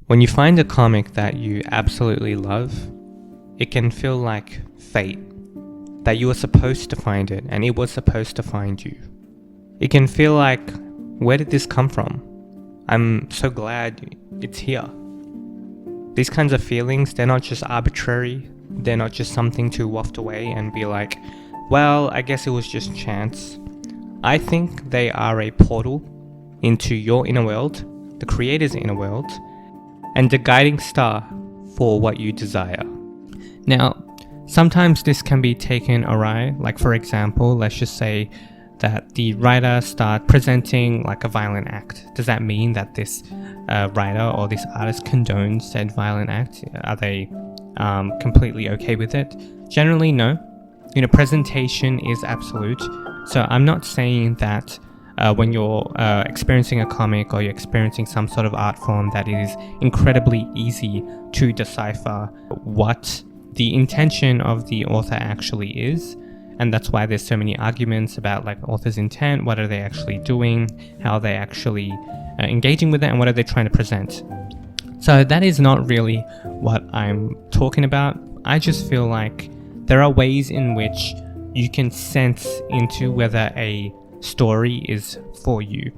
When you find a comic that you absolutely love, it can feel like fate, that you were supposed to find it and it was supposed to find you. It can feel like, where did this come from? I'm so glad it's here. These kinds of feelings, they're not just arbitrary, they're not just something to waft away and be like, well, I guess it was just chance. I think they are a portal into your inner world, the creator's inner world, and the guiding star for what you desire. Now, sometimes this can be taken awry, like for example, let's just say that the writer starts presenting like a violent act. Does that mean that this writer or this artist condones said violent act? Are they completely okay with it? Generally, no. Presentation is absolute. So I'm not saying that when you're experiencing a comic or you're experiencing some sort of art form that it is incredibly easy to decipher what the intention of the author actually is. And that's why there's so many arguments about like author's intent, what are they actually doing, how are they actually engaging with it, and what are they trying to present. So that is not really what I'm talking about. I just feel like there are ways in which you can sense into whether a story is for you.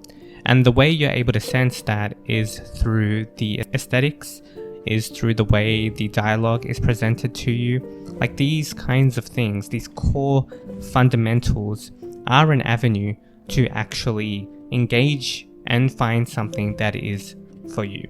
And the way you're able to sense that is through the aesthetics, is through the way the dialogue is presented to you. Like these kinds of things, these core fundamentals are an avenue to actually engage and find something that is for you.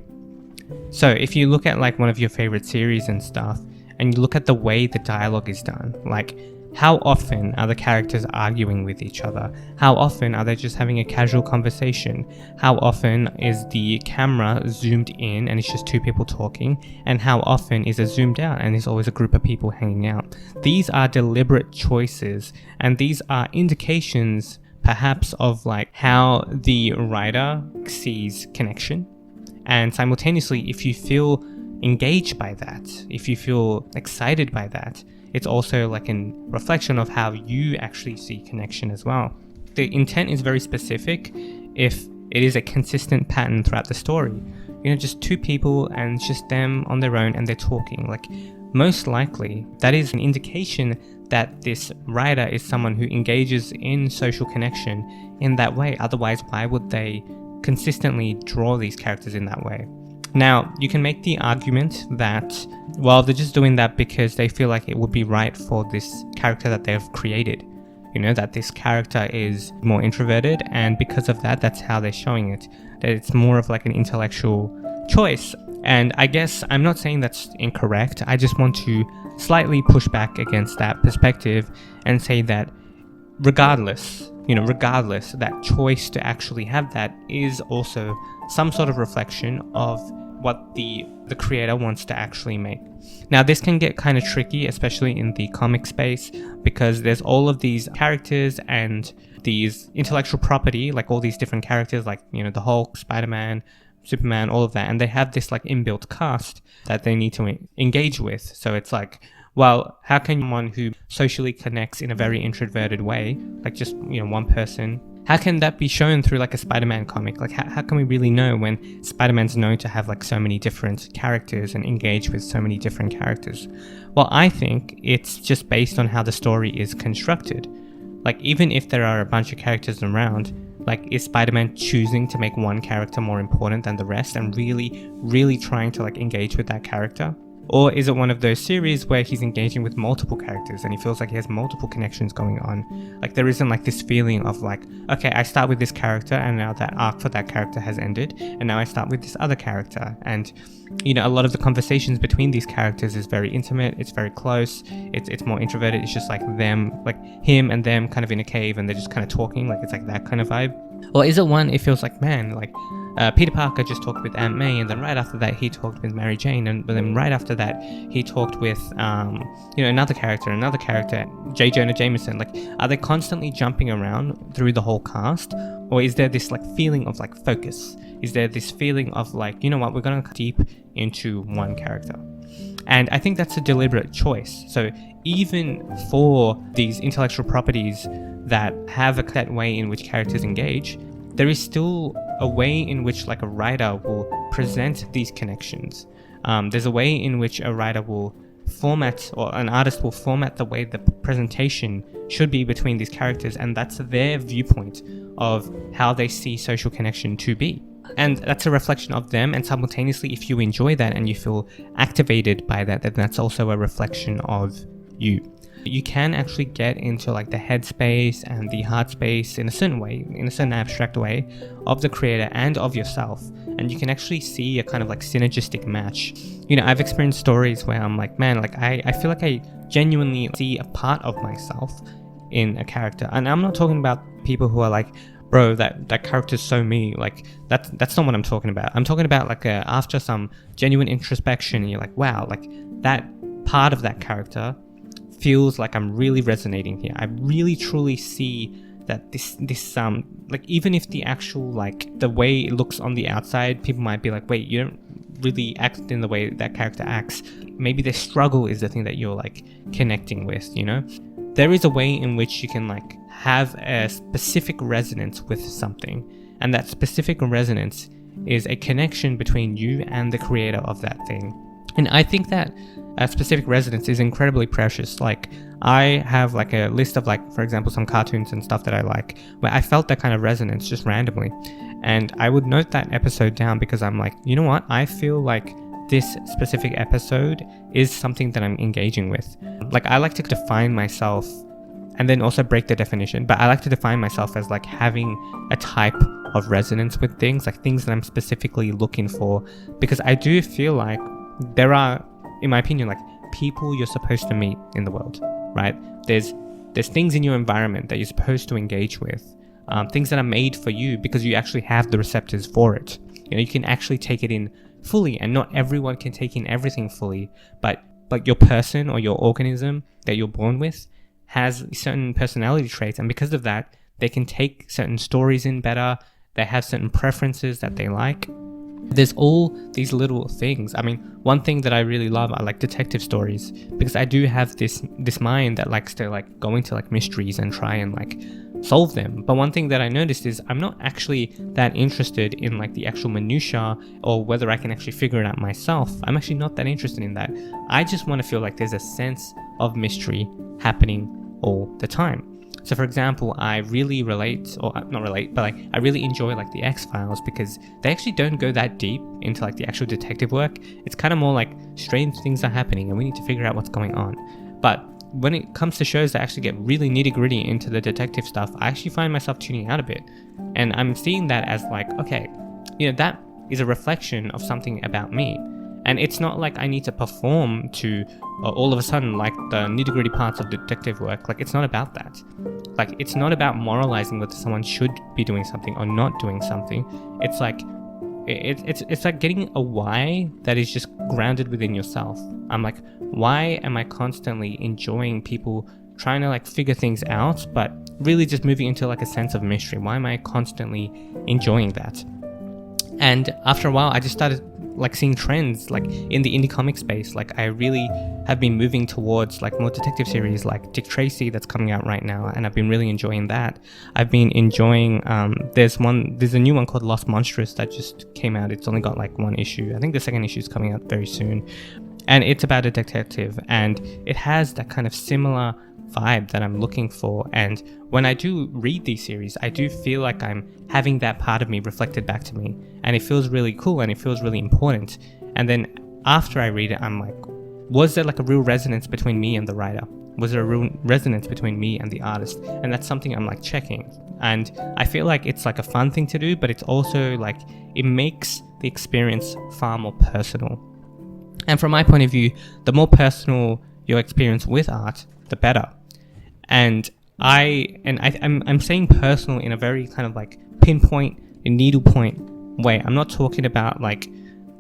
So if you look at like one of your favorite series and stuff, and you look at the way the dialogue is done, like how often are the characters arguing with each other? How often are they just having a casual conversation? How often is the camera zoomed in and it's just two people talking? And how often is it zoomed out and there's always a group of people hanging out? These are deliberate choices, and these are indications perhaps of like how the writer sees connection. And simultaneously, if you feel engaged by that, if you feel excited by that, it's also like a reflection of how you actually see connection as well. The intent is very specific if it is a consistent pattern throughout the story. Just two people and it's just them on their own and they're talking. Like most likely that is an indication that this writer is someone who engages in social connection in that way. Otherwise, why would they consistently draw these characters in that way? Now, you can make the argument that, well, they're just doing that because they feel like it would be right for this character that they've created. That this character is more introverted, and because of that, that's how they're showing it. That it's more of like an intellectual choice. And I guess I'm not saying that's incorrect. I just want to slightly push back against that perspective and say that regardless, that choice to actually have that is also some sort of reflection of what the creator wants to actually make. Now, this can get kind of tricky, especially in the comic space, because there's all of these characters and these intellectual property, like all these different characters, like, the Hulk, Spider-Man, Superman, all of that, and they have this like inbuilt cast that they need to engage with. So it's like, well, how can someone who socially connects in a very introverted way, like just, one person, how can that be shown through like a Spider-Man comic? Like how can we really know when Spider-Man's known to have like so many different characters and engage with so many different characters? Well, I think it's just based on how the story is constructed. Like even if there are a bunch of characters around, like is Spider-Man choosing to make one character more important than the rest and really, really trying to like engage with that character? Or is it one of those series where he's engaging with multiple characters and he feels like he has multiple connections going on? Like there isn't like this feeling of like, okay, I start with this character and now that arc for that character has ended and now I start with this other character. And a lot of the conversations between these characters is very intimate, it's very close, it's more introverted, it's just like them, like him and them kind of in a cave and they're just kind of talking, like it's like that kind of vibe. Or is it one, it feels like, man, like Peter Parker just talked with Aunt May, and then right after that he talked with Mary Jane, and then right after that he talked with another character, J. Jonah Jameson. Like, are they constantly jumping around through the whole cast, or is there this like feeling of like focus? Is there this feeling of like, we're gonna go deep into one character? And I think that's a deliberate choice. So even for these intellectual properties that have a set way in which characters engage, there is still a way in which like a writer will present these connections. There's a way in which a writer will format, or an artist will format the way the presentation should be between these characters, and that's their viewpoint of how they see social connection to be. And that's a reflection of them, and simultaneously, if you enjoy that and you feel activated by that, then that's also a reflection of you. You can actually get into like the headspace and the heart space in a certain way, in a certain abstract way, of the creator and of yourself, and you can actually see a kind of like synergistic match. You know, I've experienced stories where I'm like, man, like I feel like I genuinely see a part of myself in a character. And I'm not talking about people who are like, bro, that character's so me. Like that's not what I'm talking about. I'm talking about like after some genuine introspection, you're like, wow, like that part of that character feels like I'm really resonating here. I really truly see that this like, even if the actual like the way it looks on the outside, people might be like, wait, you don't really act in the way that character acts. Maybe their struggle is the thing that you're like connecting with, you know? There is a way in which you can like have a specific resonance with something, and that specific resonance is a connection between you and the creator of that thing. And I think that a specific resonance is incredibly precious. Like, I have like a list of like, for example, some cartoons and stuff that I like, where I felt that kind of resonance just randomly, and I would note that episode down because I'm like, you know what, I feel like this specific episode is something that I'm engaging with. Like, I like to define myself and then also break the definition, but I like to define myself as like having a type of resonance with things, like things that I'm specifically looking for, because I do feel like there are, in my opinion, like people you're supposed to meet in the world, right? There's things in your environment that you're supposed to engage with, things that are made for you because you actually have the receptors for it. You know, you can actually take it in fully, and not everyone can take in everything fully, but your person or your organism that you're born with has certain personality traits, and because of that, they can take certain stories in better. They have certain preferences that they like. There's all these little things. I mean, one thing that I really love are like detective stories, because I do have this mind that likes to like go into like mysteries and try and like solve them. But one thing that I noticed is I'm not actually that interested in like the actual minutia or whether I can actually figure it out myself. I'm actually not that interested in that. I just want to feel like there's a sense of mystery happening all the time. So for example, I really relate, or not relate, but like I really enjoy like the X-Files, because they actually don't go that deep into like the actual detective work. It's kind of more like strange things are happening and we need to figure out what's going on. But when it comes to shows that actually get really nitty-gritty into the detective stuff, I actually find myself tuning out a bit. And I'm seeing that as like, okay, you know, that is a reflection of something about me. And it's not like I need to perform to all of a sudden like the nitty-gritty parts of detective work. Like, it's not about that. Like, it's not about moralizing whether someone should be doing something or not doing something. It's like it's like getting a why that is just grounded within yourself. I'm like, why am I constantly enjoying people trying to like figure things out, but really just moving into like a sense of mystery? Why am I constantly enjoying that? And after a while, I just started like seeing trends like in the indie comic space. Like, I really have been moving towards like more detective series like Dick Tracy that's coming out right now, and I've been really enjoying that. I've been enjoying there's a new one called Lost Monstrous that just came out. It's only got like one issue. I think the second issue is coming out very soon, and it's about a detective, and it has that kind of similar vibe that I'm looking for. And when I do read these series, I do feel like I'm having that part of me reflected back to me, and it feels really cool and it feels really important. And then after I read it, I'm like, was there like a real resonance between me and the writer? Was there a real resonance between me and the artist? And that's something I'm like checking, and I feel like it's like a fun thing to do, but it's also like it makes the experience far more personal. And from my point of view, the more personal your experience with art, the better. And I'm saying personal in a very kind of like pinpoint and needlepoint way. I'm not talking about like,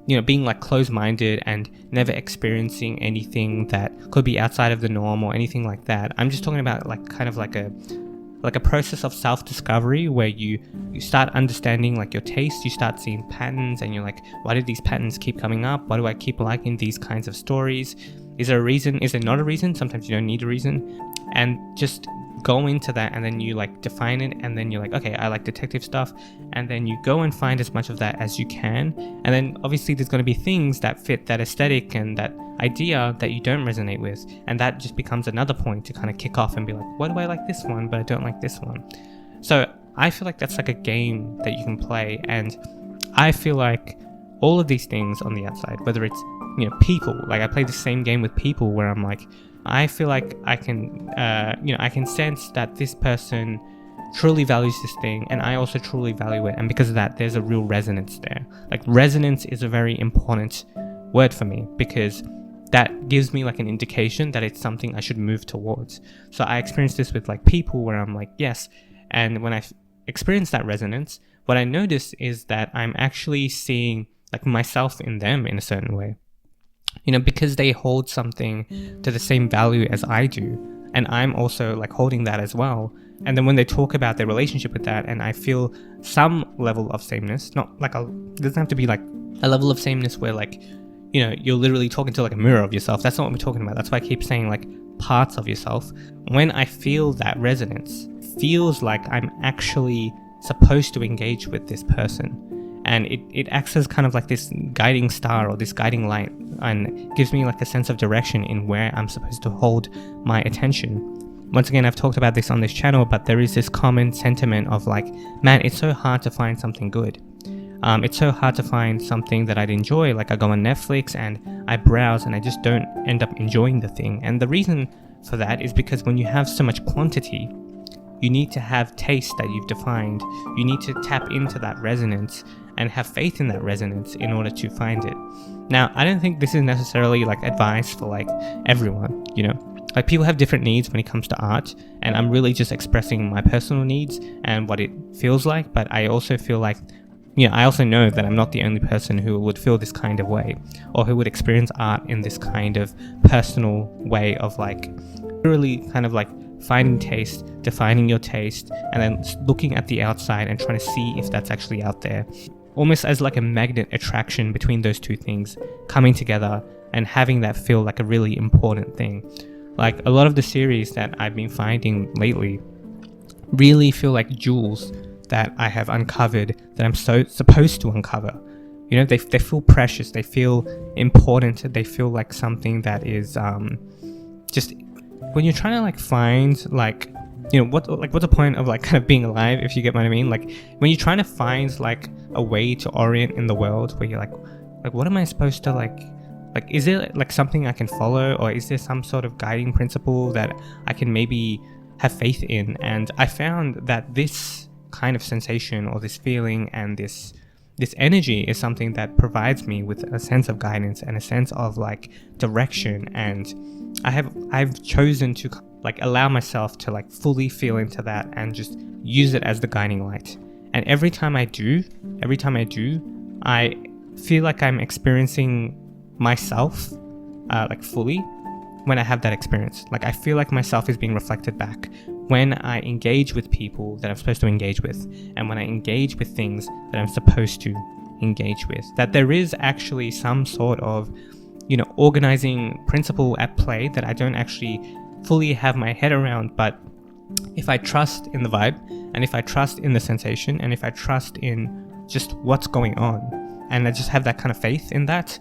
you know, being like closed-minded and never experiencing anything that could be outside of the norm or anything like that. I'm just talking about like kind of like a process of self-discovery where you start understanding like your taste. You start seeing patterns, and you're like, why do these patterns keep coming up? Why do I keep liking these kinds of stories? Is there a reason? Is there not a reason? Sometimes you don't need a reason. And just go into that and then you like define it, and then you're like, okay, I like detective stuff, and then you go and find as much of that as you can, and then obviously there's going to be things that fit that aesthetic and that idea that you don't resonate with, and that just becomes another point to kind of kick off and be like, why do I like this one but I don't like this one? So I feel like that's like a game that you can play, and I feel like all of these things on the outside, whether it's, you know, people, like I play the same game with people where I'm like, I feel like I can, I can sense that this person truly values this thing, and I also truly value it, and because of that, there's a real resonance there. Like, resonance is a very important word for me, because that gives me like an indication that it's something I should move towards. So I experienced this with like people where I'm like, yes, and when I experience that resonance, what I notice is that I'm actually seeing like myself in them in a certain way. You know, because they hold something to the same value as I do, and I'm also like holding that as well. And then when they talk about their relationship with that, and I feel some level of sameness, not like it doesn't have to be like a level of sameness where like, you know, you're literally talking to like a mirror of yourself. That's not what we're talking about. That's why I keep saying like parts of yourself. When I feel that resonance, it feels like I'm actually supposed to engage with this person. And it acts as kind of like this guiding star or this guiding light, and gives me like a sense of direction in where I'm supposed to hold my attention. Once again, I've talked about this on this channel, but there is this common sentiment of like, man, it's so hard to find something good. It's so hard to find something that I'd enjoy. Like I go on Netflix and I browse and I just don't end up enjoying the thing. And the reason for that is because when you have so much quantity, you need to have taste that you've defined. You need to tap into that resonance and have faith in that resonance in order to find it. Now, I don't think this is necessarily like advice for like everyone, you know? Like people have different needs when it comes to art, and I'm really just expressing my personal needs and what it feels like, but I also feel like, you know, I also know that I'm not the only person who would feel this kind of way, or who would experience art in this kind of personal way of like, really kind of like finding taste, defining your taste, and then looking at the outside and trying to see if that's actually out there. Almost as like a magnet attraction between those two things coming together and having that feel like a really important thing. Like a lot of the series that I've been finding lately really feel like jewels that I have uncovered, that I'm so supposed to uncover. You know, they feel precious, they feel important, they feel like something that is just, when you're trying to like find like, you know, what's the point of like kind of being alive, if you get what I mean? Like when you're trying to find like a way to orient in the world where you're like what am I supposed to like is there like something I can follow, or is there some sort of guiding principle that I can maybe have faith in? And I found that this kind of sensation or this feeling and this energy is something that provides me with a sense of guidance and a sense of like direction. And I've chosen to like allow myself to like fully feel into that and just use it as the guiding light. And every time I do, I feel like I'm experiencing myself like fully when I have that experience. Like I feel like myself is being reflected back when I engage with people that I'm supposed to engage with, and when I engage with things that I'm supposed to engage with. That there is actually some sort of, you know, organizing principle at play that I don't actually fully have my head around, but if I trust in the vibe, and if I trust in the sensation, and if I trust in just what's going on, and I just have that kind of faith in that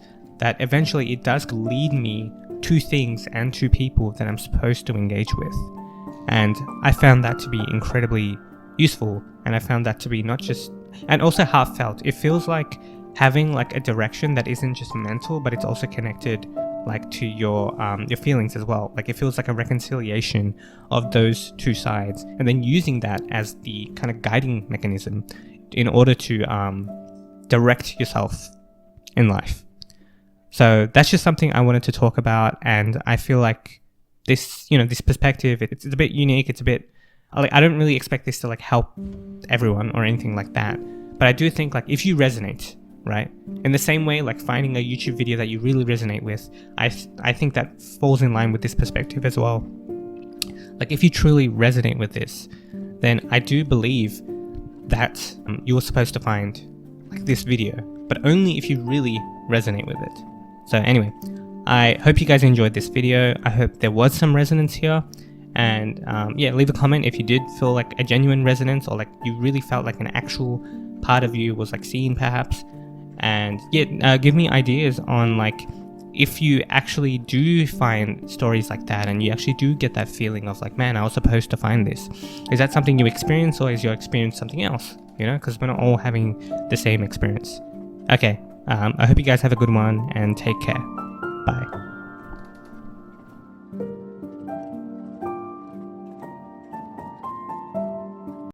eventually it does lead me to things and to people that I'm supposed to engage with. And I found that to be incredibly useful, and I found that to be not just, and also heartfelt. It feels like having like a direction that isn't just mental, but it's also connected like to your feelings as well. Like it feels like a reconciliation of those two sides, and then using that as the kind of guiding mechanism in order to direct yourself in life. So that's just something I wanted to talk about, and I feel like this, you know, this perspective, it's a bit unique. It's a bit like, I don't really expect this to like help everyone or anything like that, but I do think like if you resonate, right, in the same way like finding a YouTube video that you really resonate with, I think that falls in line with this perspective as well. Like if you truly resonate with this, then I do believe that you're supposed to find like this video, but only if you really resonate with it. So anyway, I hope you guys enjoyed this video. I hope there was some resonance here, And yeah, leave a comment if you did feel like a genuine resonance, or like you really felt like an actual part of you was like seen perhaps. And yeah, give me ideas on like if you actually do find stories like that and you actually do get that feeling of like, man, I was supposed to find this. Is that something you experience, or is your experience something else? You know, because we're not all having the same experience. Okay, I hope you guys have a good one and take care. Bye.